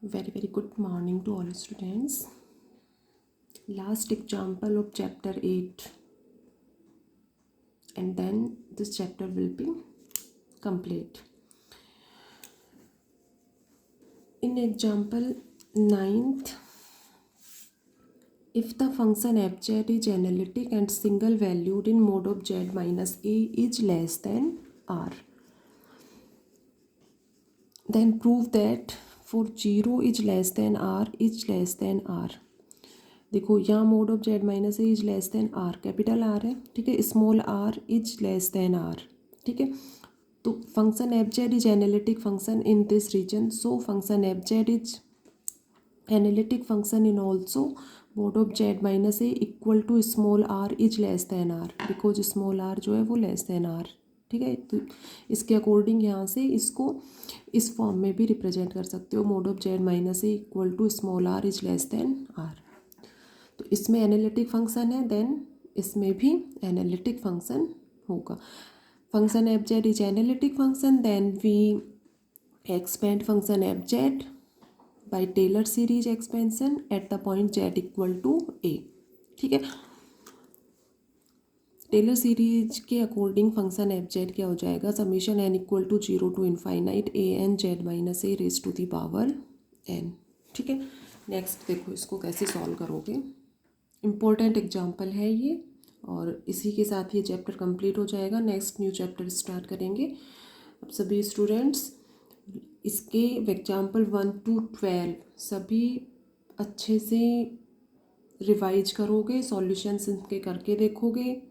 Very, very good morning to all students. Last example of chapter 8, and then this chapter will be complete. In example 9th, if the function fz is analytic and single valued in mode of z minus a is less than r, then prove that for 0 is less than r is less than r. देखो यहाँ mod of z minus a is less than R, capital R है, ठीक है, small r is less than R, ठीक है. तो function f z is analytic function in this region, so function f z is analytic function in also mod of z minus a equal to small r is less than R, because small r जो है वो less than R, ठीक है. तो इसके according यहाँ से इसको इस फॉर्म में भी रिप्रेजेंट कर सकते हो, mod of z minus a equal to small r is less than r. तो इसमें एनालिटिक फंक्शन है, देन इसमें भी एनालिटिक फंक्शन होगा. Function f z is analytic function, then we expand function f z by Taylor series expansion at the point z equal to a, ठीक है. Taylor series के according function f z क्या हो जाएगा, summation n equal to 0 to infinite a n z minus a raise to the power n, ठीक है. Next देखो इसको कैसे सॉल्व करोगे. इम्पोर्टेंट एग्जाम्पल है ये, और इसी के साथ ये चैप्टर कंप्लीट हो जाएगा. नेक्स्ट न्यू चैप्टर स्टार्ट करेंगे. अब सभी स्टूडेंट्स इसके एग्जाम्पल 1 to 12 सभी अच्छे से रिवाइज करोगे, सॉल्यूशंस इनके करके देखोगे.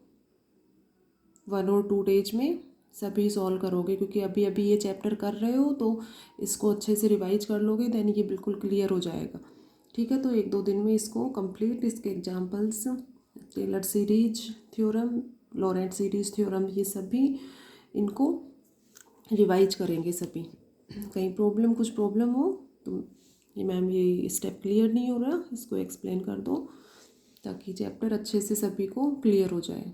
1 और 2 डेज में सभी सॉल्व करोगे, क्योंकि अभी अभी ये चैप्टर कर रहे हो तो इसको अच्छे से रिवाइज कर लोगे, देन ये बिल्कुल क्लियर हो जाएगा, ठीक है. तो 1-2 दिन में इसको कंप्लीट, इसके examples, Taylor series theorem, Laurent series theorem, ये सभी इनको रिवाइज करेंगे सभी. कहीं कुछ प्रॉब्लम हो तो ये मैम ये स्टेप क्लियर नहीं हो रहा, इसको एक्सप्लेन कर दो ताकि चैप्टर अच्छे से सभी को क्लियर हो जाए.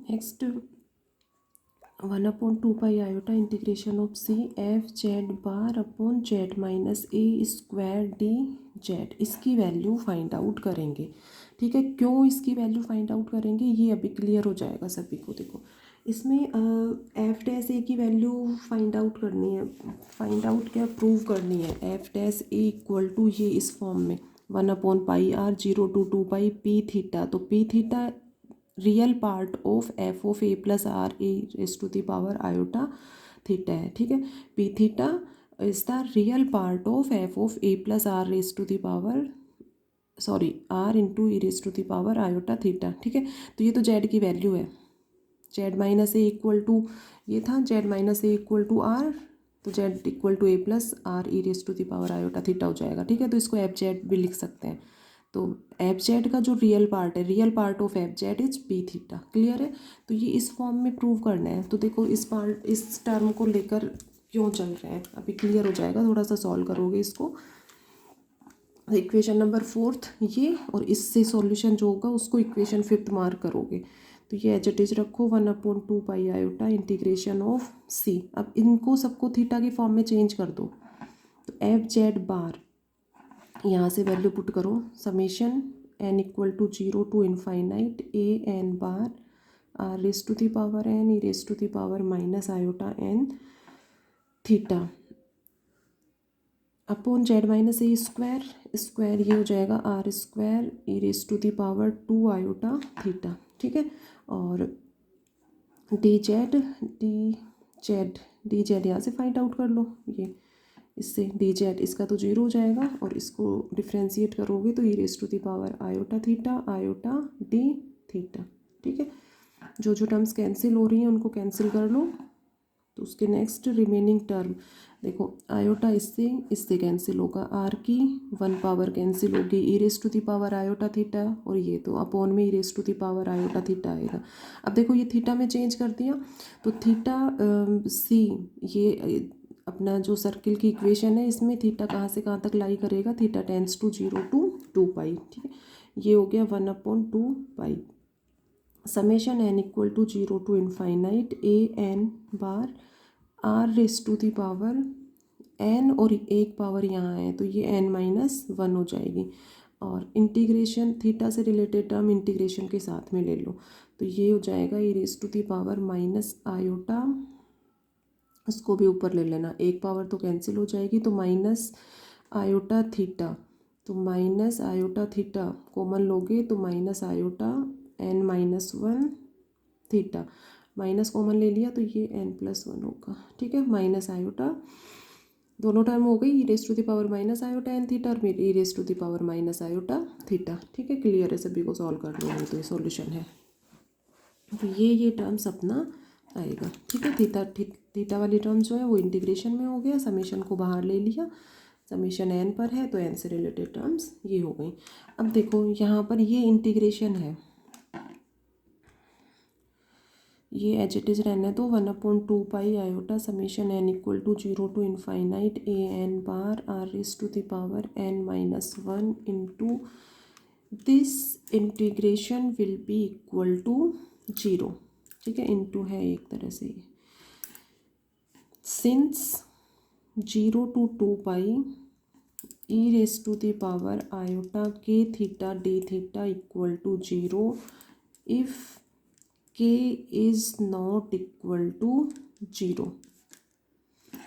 Next 1/2 iota integration of c f z bar upon z minus a square d z, इसकी वैल्यू फाइंड आउट करेंगे। ठीक है, क्यों इसकी वैल्यू फाइंड आउट करेंगे ये अभी क्लियर हो जाएगा सभी को। देखो इसमें एफ डैश ए की वैल्यू फाइंड आउट करनी है, फाइंड आउट क्या प्रूव करनी है। F dash a equal to ये इस फॉर्म में 1/πr 0 to 2 पी थीटा, तो p theta real part of f of a plus r a raise to the power iota theta है। ठीक है, p theta is the real part of f of a plus r raise to the power r into e raise to the power iota theta. ठीक है, तो ये तो Z की value है, z minus a equal to ये था, z minus a equal to r, तो z equal to a plus r e raise to the power iota theta हो जाएगा। ठीक है, तो इसको एफ जेड भी लिख सकते हैं। तो एफ जेड का जो रियल पार्ट है, real part of F z is P theta. Clear है, तो ये इस फॉर्म में प्रूव करना है। तो देखो इस टर्म को लेकर क्यों चल रहे हैं अभी क्लियर हो जाएगा, थोड़ा सा सॉल्व करोगे इसको। इक्वेशन नंबर 4 ये, और इससे सॉल्यूशन जो होगा उसको इक्वेशन 5 मार्क करोगे। तो ये एज इट इज रखो 1/2 आयोटा इंटीग्रेशन ऑफ सी। अब इनको सबको थीटा के फॉर्म में चेंज कर दो, तो एफ जेड बार यहाँ से वैल्यू पुट करो, summation n equal to 0 to infinite a n bar r raise to the power n e raise to the power minus iota n theta upon z minus a square, square ये हो जाएगा r square e raise to the power 2 iota theta. ठीक है, और D Z यहाँ से find out कर लो, ये इससे डी जेड इसका तो 0 हो जाएगा, और इसको डिफ्रेंशिएट करोगे तो e raise to the power iota d theta. ठीक है, जो जो टर्म्स कैंसिल हो रही हैं उनको कैंसिल कर लो। तो उसके नेक्स्ट रिमेनिंग टर्म देखो, आयोटा इससे कैंसिल होगा, आर की 1 पावर कैंसिल होगी, e raise to the power iota theta, और ये तो अपॉन में e raise to the power iota theta आएगा। अब देखो ये थीटा में चेंज कर दिया, तो थीटा सी ये अपना जो सर्किल की इक्वेशन है, इसमें थीटा कहाँ से कहाँ तक लाई करेगा, थीटा टेंस टू 0 to 2 ठीक है, ये हो गया 1/2 summation n equal to 0 to infinite a n bar r raise to the power n, और एक पावर यहाँ है तो ये n-1 हो जाएगी, और इंटीग्रेशन थीटा से रिलेटेड टर्म इंटीग्रेशन के साथ में ले लो, तो ये हो जाएगा e raise to the power minus iota, इसको भी ऊपर ले लेना, एक पावर तो कैंसिल हो जाएगी, तो माइनस आयोटा थीटा, तो माइनस आयोटा थीटा कॉमन लोगे तो minus iota n-1 theta, minus common ले लिया तो ये n+1 होगा। ठीक है, माइनस आयोटा दोनों टर्म हो गई, e raise to the power minus iota n theta और e raise to the power minus iota theta. ठीक है, क्लियर है, सभी को सॉल्व कर लो, तो ये सॉल्यूशन है। तो ये टर्म्स अपना आएगा। ठीक है, थीटा वाली टर्म जो है वो इंटीग्रेशन में हो गया, समेशन को बाहर ले लिया, समेशन एन पर है तो एन से रिलेटेड टर्म्स ये हो गई। अब देखो यहाँ पर ये इंटीग्रेशन है, ये एज इट इज़ रहने दो 1/2 iota summation n equal to 0 to infinite a n bar r raise to the power n-1 into this integration will be equal to 0। ठीक है, इंटू है एक तरह से, since 0 to 2 e raise to the power iota k theta d theta equal to 0 if k is not equal to 0।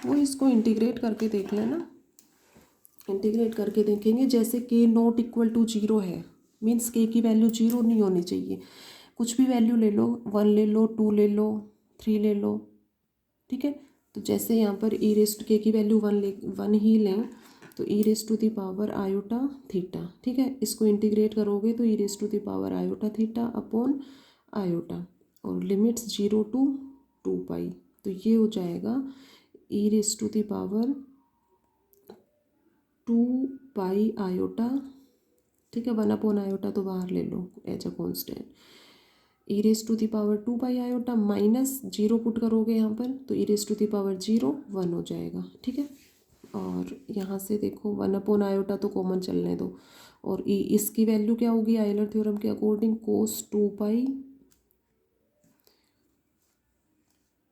वो इसको integrate करके देख लेना, इंटीग्रेट करके देखेंगे, जैसे k नॉट इक्वल टू 0 है, मीन्स k की वैल्यू 0 नहीं होनी चाहिए, कुछ भी वैल्यू ले लो, 1 ले लो, 2 ले लो, 3 ले लो। ठीक है, तो जैसे यहाँ पर ई रेस टू k की वैल्यू 1 ही लें, तो e raise to the power iota theta. ठीक है, इसको इंटीग्रेट करोगे तो e raise to the power iota theta upon iota, और लिमिट्स 0 to 2 तो ये हो जाएगा e raise to the power 2 iota. ठीक है, 1 आयोटा तो बाहर ले लो as a constant, e raise to the power 2 iota minus 0 put करोगे यहाँ पर, तो e raise to the power 0 1 हो जाएगा। ठीक है, और यहाँ से देखो 1 आयोटा तो कॉमन चलने दो, और इसकी वैल्यू क्या होगी आयलर थ्योरम के अकॉर्डिंग, कोस 2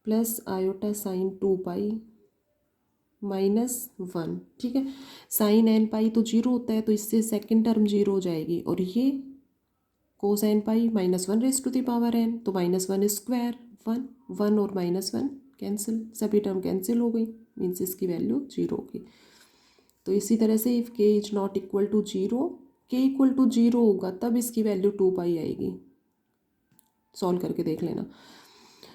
प्लस आयोटा साइन 2 पाई -1, ठीक है। साइन एन पाई तो जीरो होता है, तो इससे सेकेंड टर्म जीरो हो जाएगी, और ये कोसाइन पाई -1 ⁻n, तो -1² 1 और -1 कैंसिल, सभी टर्म कैंसिल हो गई, मीन्स इसकी वैल्यू जीरो होगी। तो इसी तरह से if k is not equal to zero, k equal to zero होगा तब इसकी वैल्यू 2 पाई आएगी। सॉल्व करके देख लेना।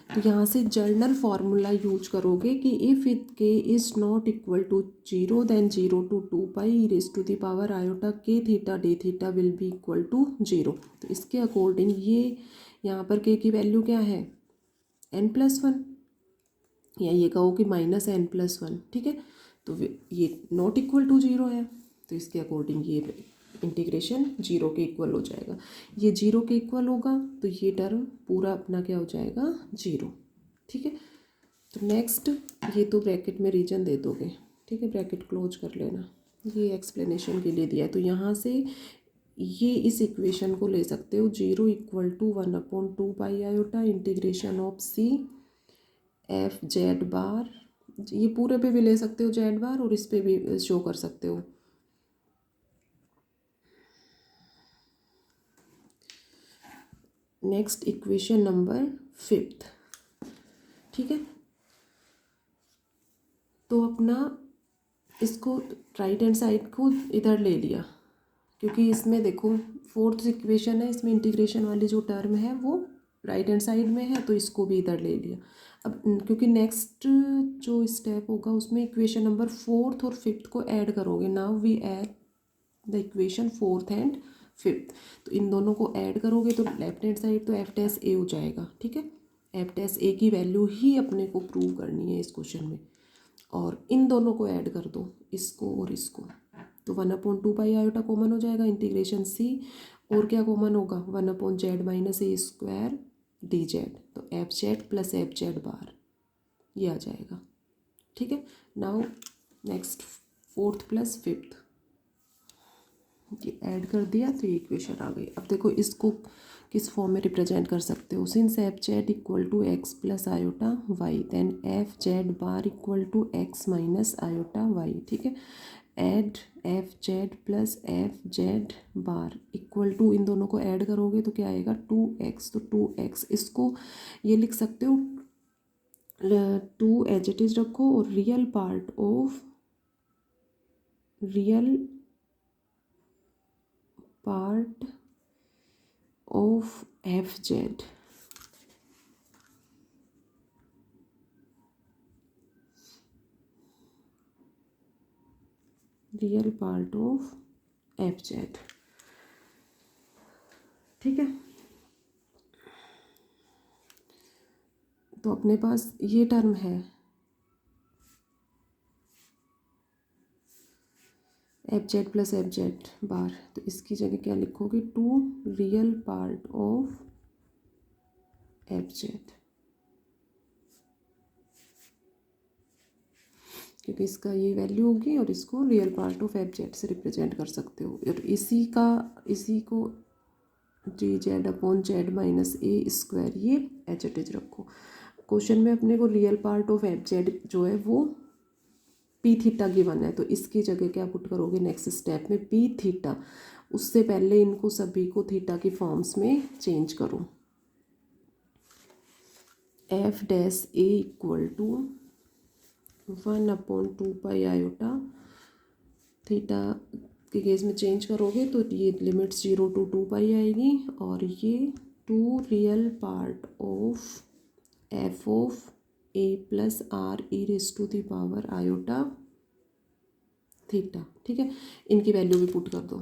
तो यहाँ से जर्नल फार्मूला यूज करोगे कि if it k is not equal to zero then 0 to 2 pi e⁻ iota k theta d theta will be equal to zero. तो इसके अकॉर्डिंग ये यहाँ पर के की वैल्यू क्या है n+1, या ये कहो कि -n+1, ठीक है। तो ये नॉट इक्वल टू जीरो है, तो इसके अकॉर्डिंग ये इंटीग्रेशन जीरो के इक्वल हो जाएगा। ये जीरो के इक्वल होगा तो ये टर्म पूरा अपना क्या हो जाएगा जीरो, ठीक है। तो नेक्स्ट, ये तो ब्रैकेट में रीजन दे दोगे, ठीक है, ब्रैकेट क्लोज कर लेना, ये एक्सप्लेनेशन के लिए दिया है। तो यहाँ से ये इस इक्वेशन को ले सकते हो 0 equal to 1/2 iota integration of c f z bar, ये पूरे पे भी ले सकते हो जेड बार, और इस पे भी शो कर सकते हो। नेक्स्ट इक्वेशन नंबर 5, ठीक है। तो अपना इसको राइट हैंड साइड को इधर ले लिया, क्योंकि इसमें देखो फोर्थ इक्वेशन है, इसमें इंटीग्रेशन वाली जो टर्म है वो राइट हैंड साइड में है, तो इसको भी इधर ले लिया। अब क्योंकि नेक्स्ट जो स्टेप होगा उसमें इक्वेशन नंबर 4 और 5 को ऐड करोगे। Now we add the equation 4 and 5। तो इन दोनों को ऐड करोगे तो लेफ्ट हैंड साइड तो f'(a) हो जाएगा, ठीक है। f'(a) की वैल्यू ही अपने को प्रूव करनी है इस क्वेश्चन में, और इन दोनों को ऐड कर दो, इसको और इसको। तो 1/2 आयोटा कॉमन हो जाएगा, इंटीग्रेशन सी, और क्या कॉमन होगा 1/z-a² dz, तो f(z) + f(z) बार ये आ जाएगा, ठीक है। नाउ नेक्स्ट 4th + 5th ये ऐड कर दिया तो ये इक्वेशन आ गई। अब देखो इसको किस फॉर्म में रिप्रेजेंट कर सकते हो। Since f(z) equal to x + iota y, then f(z) bar equal to x - iota y, ठीक है। Add f(z) + f(z) bar equal to, इन दोनों को ऐड करोगे तो क्या आएगा 2x, तो 2x इसको ये लिख सकते हो 2 एज इट इज रखो, और real part of f(z), real part of f(z), ठीक है। तो अपने पास ये टर्म है f(z) + f(z) बार, तो इसकी जगह क्या लिखोगे 2 रियल पार्ट ऑफ f(z), क्योंकि इसका ये वैल्यू होगी और इसको रियल पार्ट ऑफ f(z) से रिप्रेजेंट कर सकते हो। और इसी को dz/z - a² ये एच इट इज रखो। क्वेश्चन में अपने को रियल पार्ट ऑफ f(z) जो है वो पी थीटा गिवन है, तो इसकी जगह क्या पुट करोगे नेक्स्ट स्टेप में पी थीटा। उससे पहले इनको सभी को थीटा की फॉर्म्स में चेंज करो। f' equal to 1/2 iota, theta के केस में चेंज करोगे तो ये लिमिट्स 0 to 2 आएगी, और ये 2 real part of f of a + r e⁻ iota theta, ठीक है। इनकी वैल्यू भी पुट कर दो।